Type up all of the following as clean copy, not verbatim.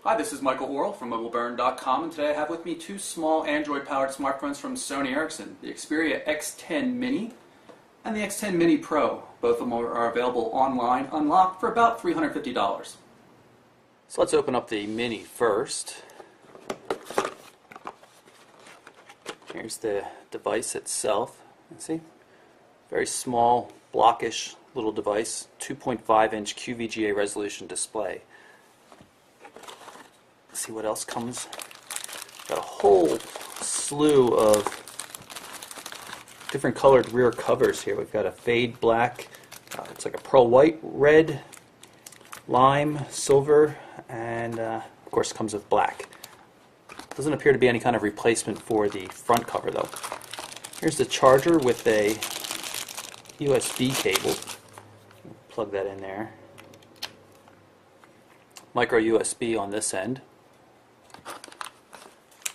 Hi, this is Michael Worrell from MobileBurn.com, and today I have with me two small Android-powered smartphones from Sony Ericsson, the Xperia X10 Mini and the X10 Mini Pro. Both of them are available online, unlocked, for about $350. So let's open up the Mini first. Here's the device itself. See? Very small, blockish little device, 2.5-inch QVGA resolution display. Let's see what else comes. Got a whole slew of different colored rear covers here. We've got a fade black, it's like a pearl white, red, lime, silver, and of course it comes with black. Doesn't appear to be any kind of replacement for the front cover though. Here's the charger with a USB cable. Plug that in there. Micro USB on this end.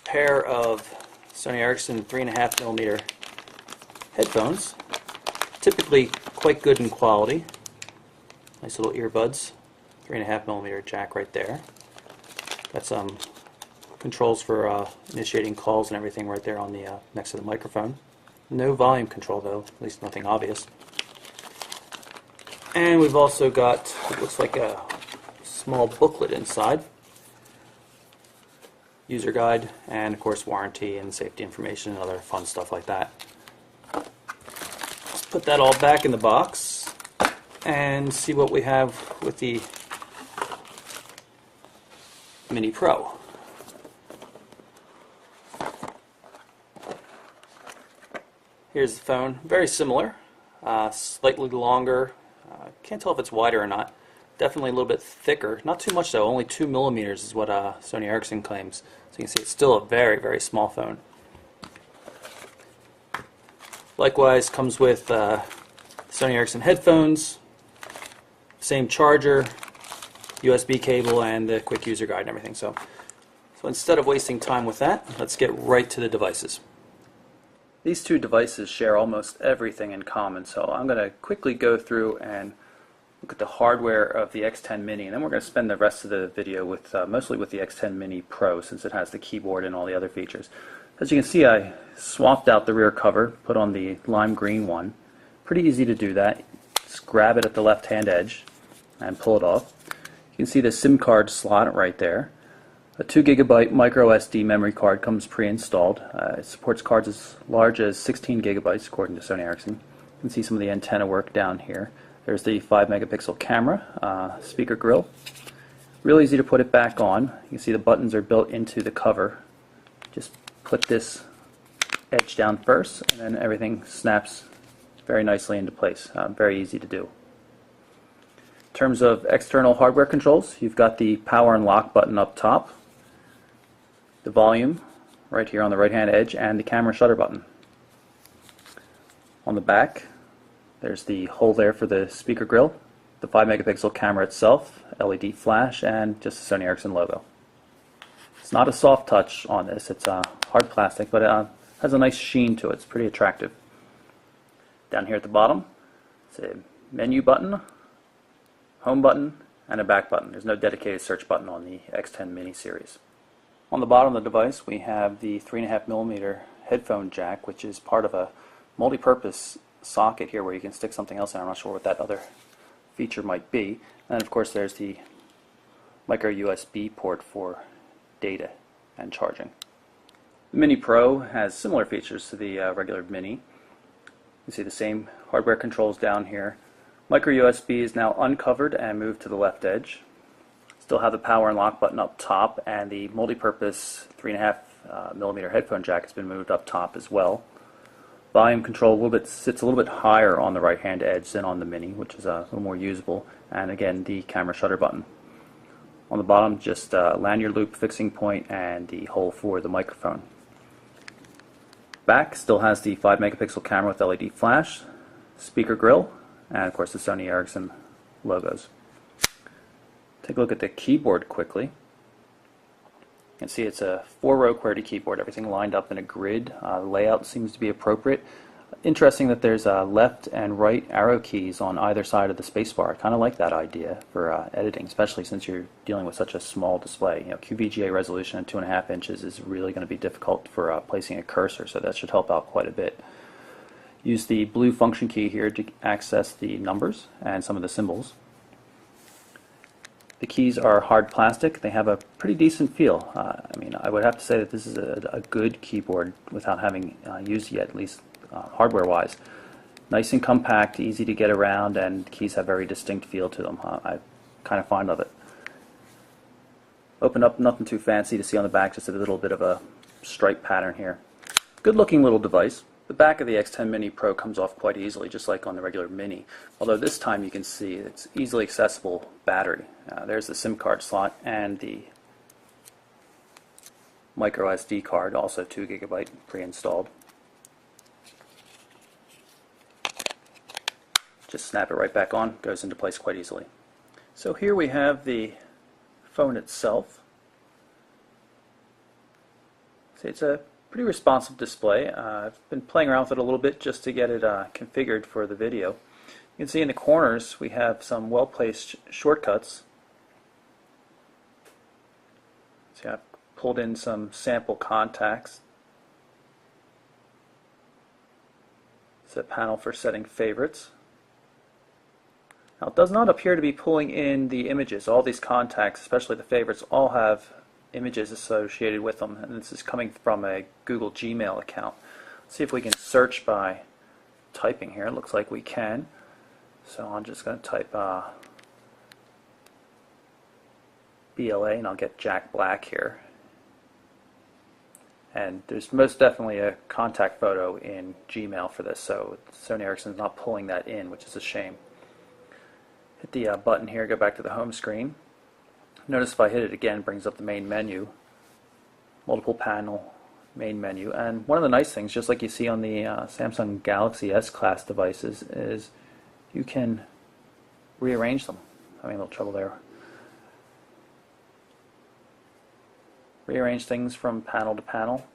Pair of Sony Ericsson 3.5mm headphones. Typically quite good in quality. Nice little earbuds. 3.5mm jack right there. Got some controls for initiating calls and everything right there on the next to the microphone. No volume control though, at least nothing obvious. And we've also got what looks like a small booklet inside. User guide, and of course warranty and safety information and other fun stuff like that. Let's put that all back in the box and see what we have with the Mini Pro. Here's the phone, very similar, slightly longer. Can't tell if it's wider or not. Definitely a little bit thicker. Not too much though, only 2mm is what Sony Ericsson claims. So you can see it's still a very, very small phone. Likewise comes with Sony Ericsson headphones, same charger, USB cable, and the quick user guide and everything. So instead of wasting time with that, let's get right to the devices. These two devices share almost everything in common, so I'm going to quickly go through and look at the hardware of the X10 Mini, and then we're going to spend the rest of the video with mostly with the X10 Mini Pro, since it has the keyboard and all the other features. As you can see, I swapped out the rear cover, put on the lime green one. Pretty easy to do that. Just grab it at the left hand edge and pull it off. You can see the SIM card slot right there. A 2GB micro SD memory card comes pre-installed. It supports cards as large as 16 GB according to Sony Ericsson. You can see some of the antenna work down here. There's the 5-megapixel camera, speaker grill. Real easy to put it back on. You can see the buttons are built into the cover. Just put this edge down first, and then everything snaps very nicely into place. Very easy to do. In terms of external hardware controls, you've got the power and lock button up top, the volume right here on the right hand edge, and the camera shutter button. On the back, there's the hole there for the speaker grill, the 5-megapixel camera itself, LED flash, and just the Sony Ericsson logo. It's not a soft touch on this, it's hard plastic, but it has a nice sheen to it. It's pretty attractive. Down here at the bottom, it's a menu button, home button, and a back button. There's no dedicated search button on the X10 Mini series. On the bottom of the device we have the 3.5mm headphone jack, which is part of a multi-purpose socket here where you can stick something else in. I'm not sure what that other feature might be. And of course there's the micro USB port for data and charging. The Mini Pro has similar features to the regular Mini. You can see the same hardware controls down here. Micro USB is now uncovered and moved to the left edge. Still have the power and lock button up top, and the multi-purpose 3.5mm headphone jack has been moved up top as well. Volume control sits a little bit higher on the right hand edge than on the Mini, which is a little more usable, and again the camera shutter button. On the bottom, just lanyard loop fixing point and the hole for the microphone. Back still has the 5-megapixel camera with LED flash, speaker grill, and of course the Sony Ericsson logos. Take a look at the keyboard quickly. You can see it's a 4-row QWERTY keyboard, everything lined up in a grid. The layout seems to be appropriate. Interesting that there's left and right arrow keys on either side of the spacebar. I kind of like that idea for editing, especially since you're dealing with such a small display. You know, QVGA resolution at 2.5 inches is really going to be difficult for placing a cursor, so that should help out quite a bit. Use the blue function key here to access the numbers and some of the symbols. The keys are hard plastic. They have a pretty decent feel. I mean, I would have to say that this is a good keyboard without having used it yet, at least hardware-wise. Nice and compact, easy to get around, and the keys have a very distinct feel to them. I'm kind of fond of it. Open up, nothing too fancy to see on the back, just a little bit of a stripe pattern here. Good looking little device. The back of the X10 Mini Pro comes off quite easily, just like on the regular Mini. Although this time you can see it's easily accessible battery. There's the SIM card slot and the micro SD card, also 2 GB pre-installed. Just snap it right back on, goes into place quite easily. So here we have the phone itself. See, it's a pretty responsive display. I've been playing around with it a little bit just to get it configured for the video. You can see in the corners we have some well-placed shortcuts. See, I've pulled in some sample contacts. It's a panel for setting favorites. Now, it does not appear to be pulling in the images. All these contacts, especially the favorites, all have images associated with them, and this is coming from a Google Gmail account. Let's see if we can search by typing here. It looks like we can. So I'm just going to type BLA, and I'll get Jack Black here. And there's most definitely a contact photo in Gmail for this, so Sony Ericsson's not pulling that in, which is a shame. Hit the button here, go back to the home screen. Notice if I hit it again, it brings up the main menu, multiple panel main menu. And one of the nice things, just like you see on the Samsung Galaxy S-Class devices, is you can rearrange them. Having a little trouble there. Rearrange things from panel to panel.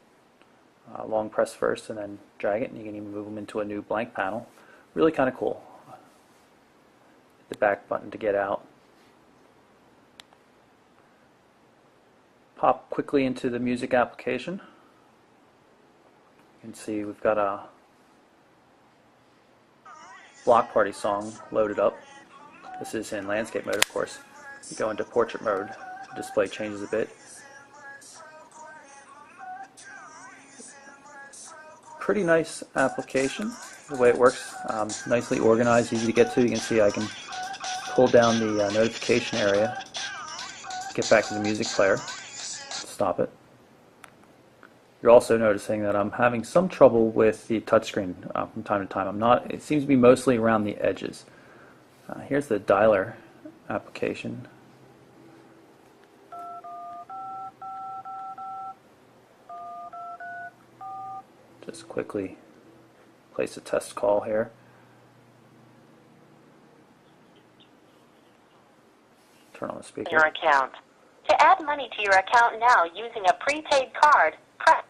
Long press first and then drag it, and you can even move them into a new blank panel. Really kind of cool. Hit the back button to get out. Pop quickly into the music application. You can see we've got a Block Party song loaded up. This is in landscape mode, of course. You go into portrait mode, the display changes a bit. Pretty nice application, the way it works. Nicely organized, easy to get to. You can see I can pull down the notification area, get back to the music player. Stop it. You're also noticing that I'm having some trouble with the touchscreen from time to time. It seems to be mostly around the edges. Here's the dialer application. Just quickly place a test call here. Turn on the speaker. Your account. To add money to your account now using a prepaid card, press.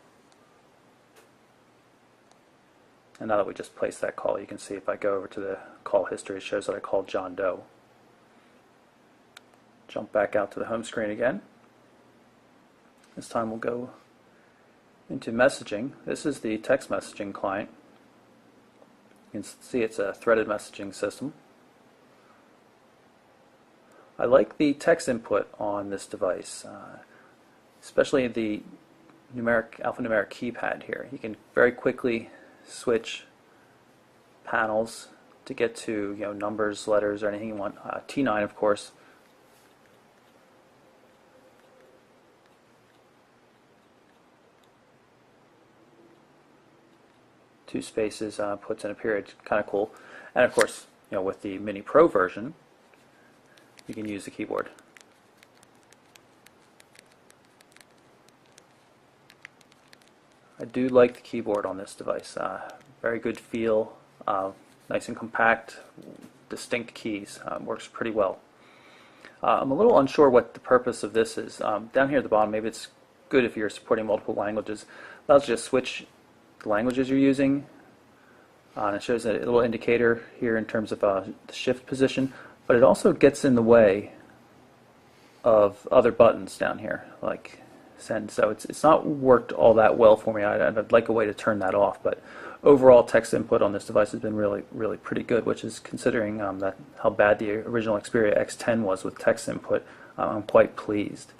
And now that we just placed that call, you can see if I go over to the call history, it shows that I called John Doe. Jump back out to the home screen again. This time we'll go into messaging. This is the text messaging client. You can see it's a threaded messaging system. I like the text input on this device, especially the alphanumeric keypad here. You can very quickly switch panels to get to numbers, letters, or anything you want. T9, of course. Two spaces puts in a period, kind of cool. And of course, with the Mini Pro version, you can use the keyboard. I do like the keyboard on this device. Very good feel, nice and compact, distinct keys. Works pretty well. I'm a little unsure what the purpose of this is. Down here at the bottom, maybe it's good if you're supporting multiple languages. Allows you to switch the languages you're using. And it shows a little indicator here in terms of the shift position, but it also gets in the way of other buttons down here, like send. So it's not worked all that well for me. I'd like a way to turn that off, but overall text input on this device has been really pretty good, which is considering that how bad the original Xperia X10 was with text input. I'm quite pleased.